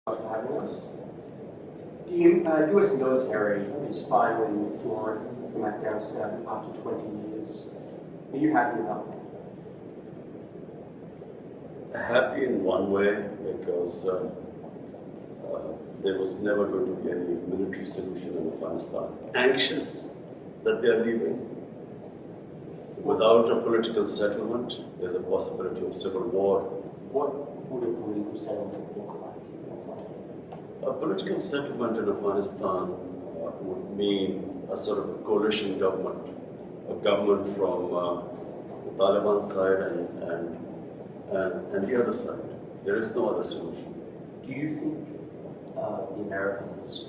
Thanks for having us. The US military is finally withdrawn from Afghanistan after 20 years. Are you happy about that? Happy in one way because there was never going to be any military solution in Afghanistan. Anxious that they are leaving. Without a political settlement, there's a possibility of civil war. What would a political settlement look like? A political settlement in Afghanistan would mean a sort of a coalition government, a government from the Taliban side and the other side. There is no other solution. Do you think the Americans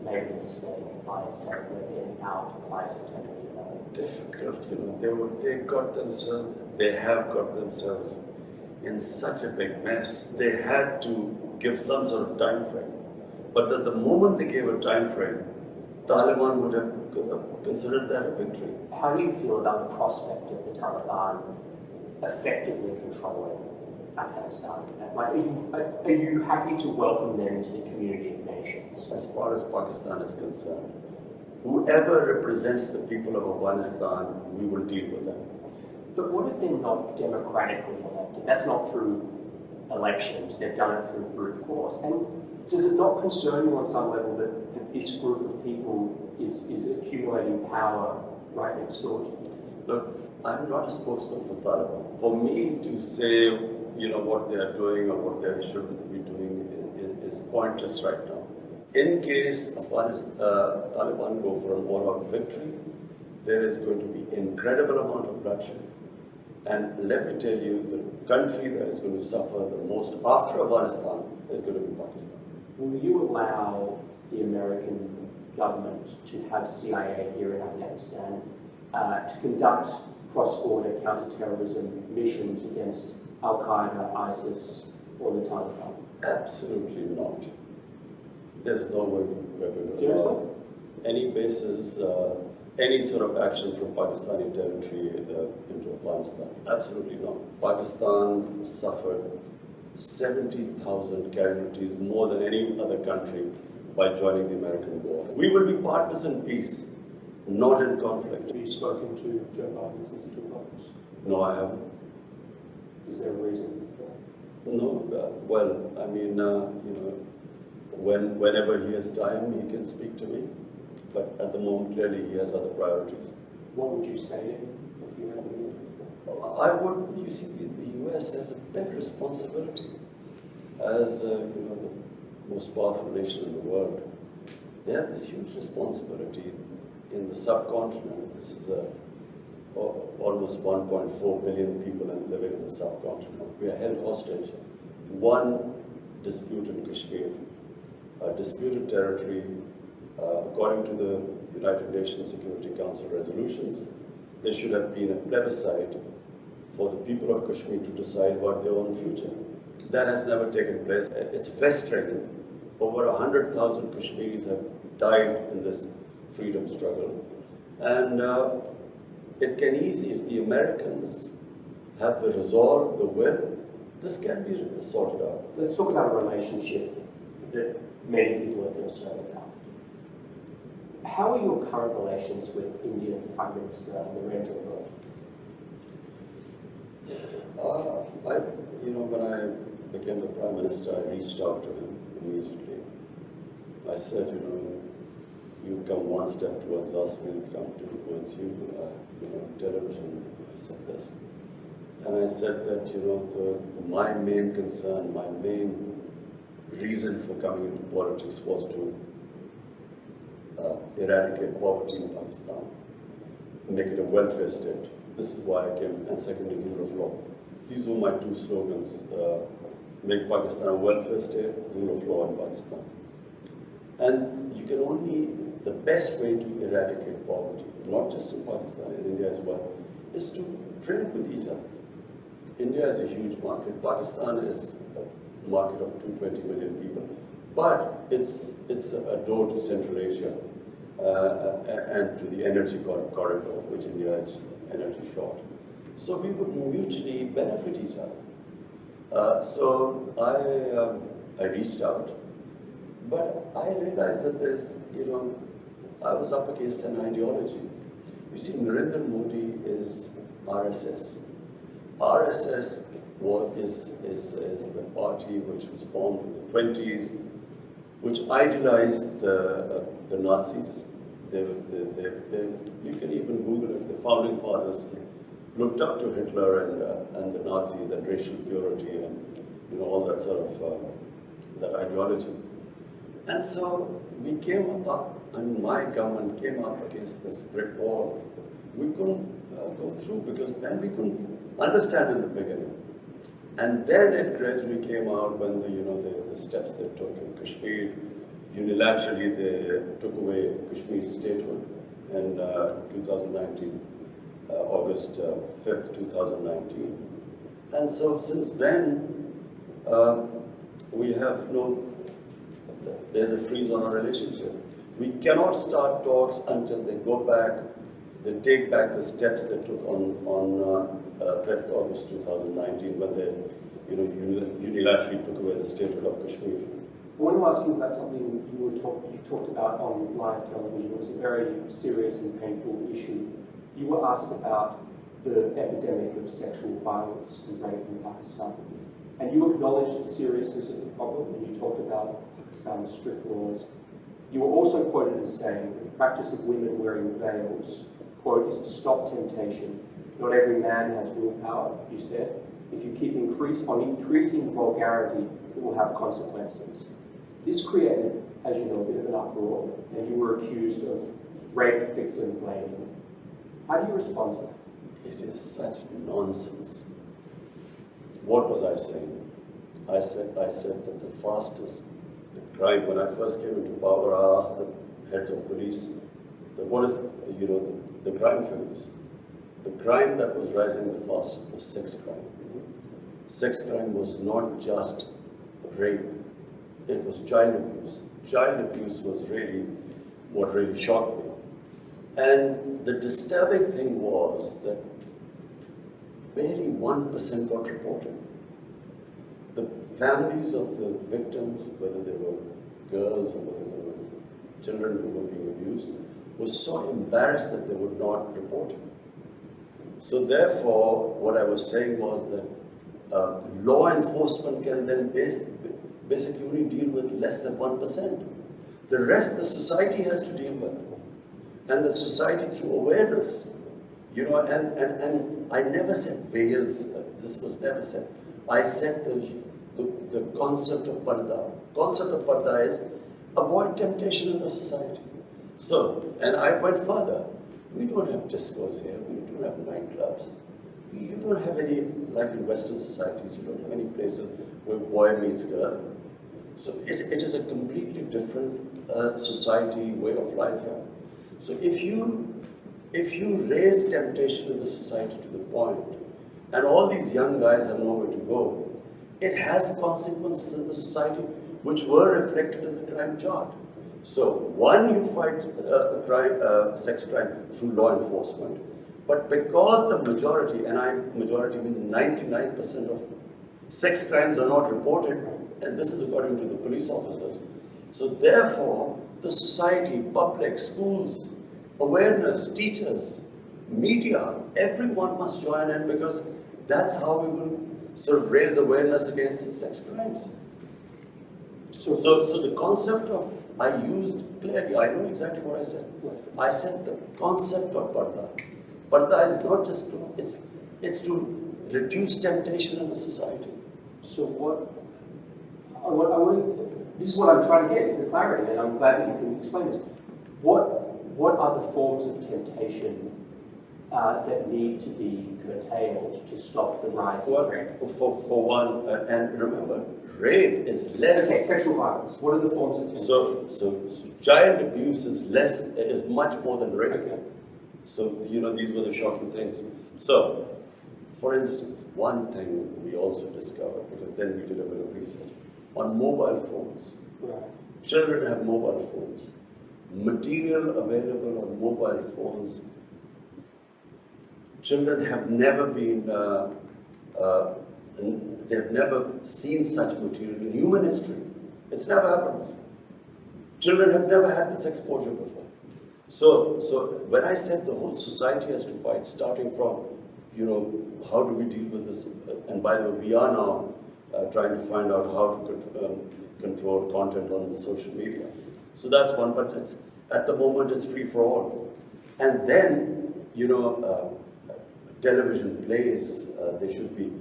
made a mistake by saying we're getting out by September 11th? Difficult, they have got themselves in such a big mess. They had to give some sort of time frame. But at the moment they gave a time frame, Taliban would have considered that a victory. How do you feel about the prospect of the Taliban effectively controlling Afghanistan? Like, are you happy to welcome them into the community of nations? As far as Pakistan is concerned, whoever represents the people of Afghanistan, we will deal with them. But what if they're not democratically elected? That's not through elections, they've done it through brute force. And does it not concern you on some level that this group of people is accumulating power right next door to you? Look, I'm not a spokesman for Taliban. For me to say, what they are doing or what they shouldn't be doing is pointless right now. In case Taliban go for an all-out victory, there is going to be incredible amount of bloodshed. And let me tell you, the country that is going to suffer the most after Afghanistan is going to be Pakistan. Will you allow the American government to have CIA here in Afghanistan to conduct cross-border counter-terrorism missions against Al-Qaeda, ISIS, or the Taliban? Absolutely not. There's no way we're going to allow any bases, any sort of action from Pakistani territory into Afghanistan. Absolutely not. Pakistan suffered 70,000 casualties, more than any other country, by joining the American war. We will be partners in peace, not in conflict. Have you spoken to Joe Biden since he took office? No, I haven't. Is there a reason for that? No, whenever he has time, he can speak to me. But at the moment, clearly, he has other priorities. What would you say to him if you had the meeting? You see, the US has a big responsibility as the most powerful nation in the world. They have this huge responsibility in the subcontinent. This is almost 1.4 billion people living in the subcontinent. We are held hostage. One dispute in Kashmir, a disputed territory, according to the United Nations Security Council resolutions, there should have been a plebiscite for the people of Kashmir to decide about their own future. That has never taken place. It's frustrating. Over 100,000 Kashmiris have died in this freedom struggle. And it can easily, if the Americans have the resolve, the will, this can be sorted out. Let's talk about a relationship that many people are concerned about. How are your current relations with Indian Prime Minister Narendra Modi? When I became the Prime Minister, I reached out to him immediately. I said, you come one step towards us, we'll come two towards you. Television, I said this. And I said that, my main concern, my main reason for coming into politics was to eradicate poverty in Pakistan, make it a welfare state. This is why I came, and secondly, rule of law. These were my two slogans, make Pakistan a welfare state, rule of law in Pakistan. And the best way to eradicate poverty, not just in Pakistan, in India as well, is to trade with each other. India is a huge market. Pakistan is a market of 220 million people. But it's a door to Central Asia and to the energy corridor, which India is energy short. So we would mutually benefit each other. So I reached out But I realized that there's, I was up against an ideology. You see, Narendra Modi is RSS. RSS is the party which was formed in the 20s, which idealized the Nazis. You can even Google it. The founding fathers looked up to Hitler and the Nazis and racial purity and all that sort of that ideology. And so we came up, and my government came up against this brick wall. We couldn't go through and we couldn't understand in the beginning. And then it gradually came out when the steps they took in Kashmir. Unilaterally, they took away Kashmir statehood in 2019, August 5th, 2019. And so since then, we have there's a freeze on our relationship. We cannot start talks until they go back, they take back the steps they took on 5th August 2019 when they unilaterally took away the statehood of Kashmir. I want to ask you about something you talked about on live television. It was a very serious and painful issue. You were asked about the epidemic of sexual violence and rape in Pakistan. And you acknowledged the seriousness of the problem, and you talked about Pakistan's strict laws. You were also quoted as saying that the practice of women wearing veils, quote, is to stop temptation. Not every man has willpower, you said. If you keep increasing vulgarity, it will have consequences. This created, as you know, a bit of an uproar, and you were accused of rape victim blaming. How do you respond to that? It is such nonsense. What was I saying? I said that the fastest crime, when I first came into power, I asked the heads of police, what is, the crime figures. The crime that was rising the fastest was sex crime. Sex crime was not just rape, it was child abuse. Child abuse was really what really shocked me. And the disturbing thing was that barely 1% got reported. The families of the victims, whether they were girls or whether they were children who were being abused, were so embarrassed that they would not report it. So therefore, what I was saying was that law enforcement can then basically only deal with less than 1%. The rest the society has to deal with. And the society through awareness. And I never said veils, this was never said. I said the concept of parda. Concept of parda is avoid temptation in the society. So, and I went further. We don't have discos here, we don't have nightclubs. You don't have any, like in Western societies, you don't have any places where boy meets girl. So it is a completely different society, way of life here. So if you raise temptation in the society to the point, and all these young guys have nowhere to go, it has consequences in the society which were reflected in the crime chart. So one, you fight sex crime through law enforcement, but because the majority, and majority means 99% of sex crimes are not reported, and this is according to the police officers. So therefore, the society, public, schools, awareness, teachers, media, everyone must join in because that's how we will sort of raise awareness against sex crimes. So the concept of, I used clearly, I know exactly what I said. I said the concept of parda. Parda is not just it's to reduce temptation in the society. So this is what I'm trying to get, is the clarity, and I'm glad that you can explain this. What are the forms of temptation that need to be curtailed to stop the rise of rape? For one, and remember, rape is less. Okay, sexual violence. What are the forms of temptation? So child abuse is much more than rape. Okay. So these were the shocking things. So, for instance, one thing we also discovered, because then we did a bit of research, on mobile phones. Right. Children have mobile phones. Material available on mobile phones. Children have never been, they've never seen such material in human history. It's never happened. Children have never had this exposure before. So when I said the whole society has to fight, starting from, how do we deal with this? And by the way, we are now trying to find out how to control content on the social media. So that's one, but at the moment it's free for all. And then, television plays, they should be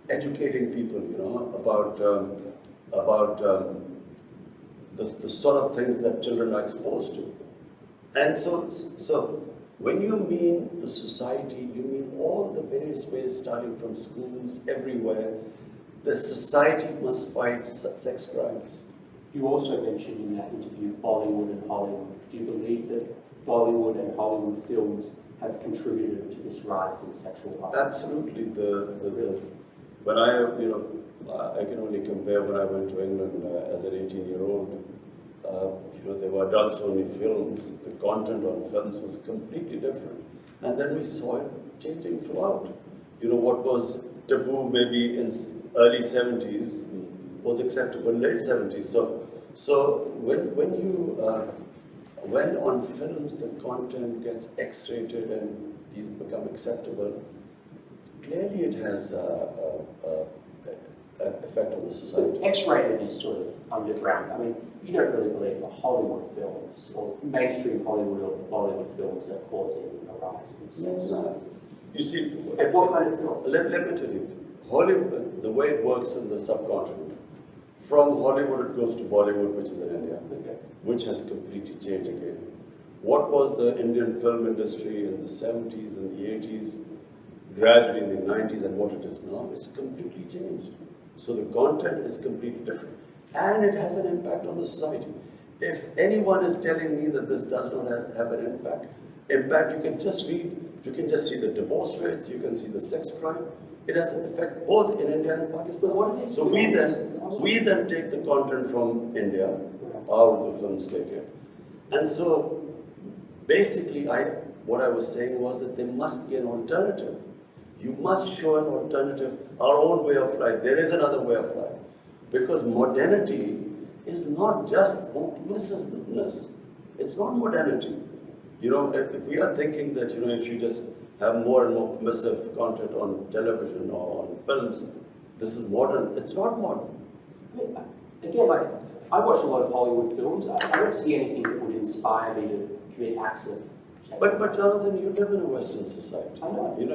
educating people, about the sort of things that children are exposed to. And so when you mean the society, you mean all the various ways, starting from schools, everywhere. The society must fight sex crimes. You also mentioned in that interview Bollywood and Hollywood. Do you believe that Bollywood and Hollywood films have contributed to this rise in sexual violence? Absolutely. When I can only compare when I went to England as an 18-year-old. There were adults-only films. The content on films was completely different. And then we saw it changing throughout. What was taboo maybe in early 70s was acceptable late 70s. So when on films the content gets X-rated and these become acceptable, clearly it has an effect on the society. X-rated is sort of underground. I mean, you don't really believe the Hollywood films or mainstream Hollywood or Bollywood films are causing a rise in sex. No. You see, what kind of films? Let me tell you, Hollywood, the way it works in the subcontinent, from Hollywood it goes to Bollywood, which is in India, which has completely changed again. What was the Indian film industry in the 70s and the 80s, gradually in the 90s, and what it is now, is completely changed. So the content is completely different. And it has an impact on the society. If anyone is telling me that this does not have an impact, you can just read, you can just see the divorce rates, you can see the sex crime. It has an effect both in India and Pakistan. So we then take the content from India, out of the films take it. And so basically what I was saying was that there must be an alternative. You must show an alternative, our own way of life. There is another way of life. Because modernity is not just permissiveness. It's not modernity. If we are thinking that, if you just have more and more permissive content on television or on films, this is modern. It's not modern. Again, I watch a lot of Hollywood films. I don't see anything that would inspire me to commit acts of sexual violence. But Jonathan, you live in a Western society. I know.